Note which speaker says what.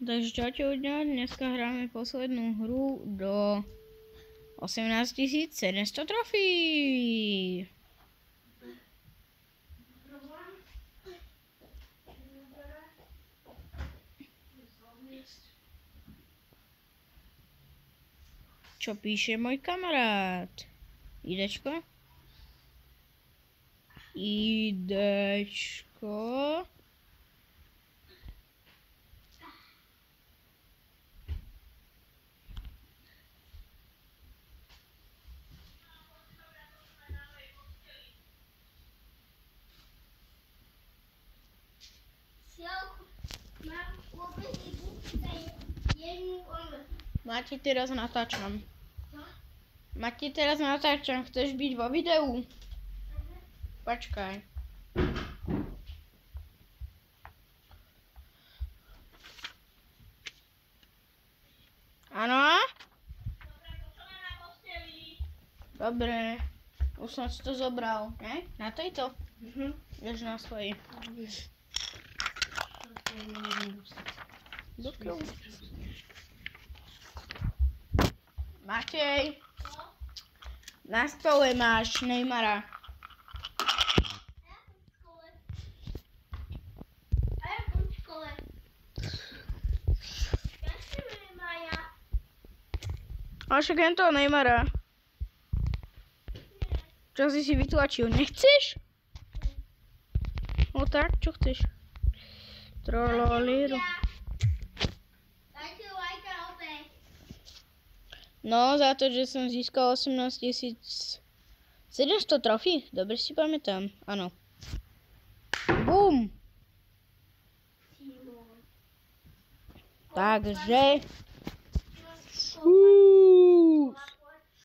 Speaker 1: Takže čaute ľudia, dneska hráme poslednú hru do 18 700 trofí. Čo píše môj kamarát? Idečko? Idečko. Mati, teraz natáčam. Mati, teraz natáčam. Chceš byť vo videu? Počkaj. Áno? Dobre. Už som si to zobral, ne? Na tejto? Vieš na svojej. Matej, na stole máš Neymara. Ale však jen toho Neymara. Čo si vytlačil? Nechceš? No tak, čo chceš? Trololíru. No, za to, že som získal 18 700 trofí. Dobre si pamätám. Áno. Bum. Takže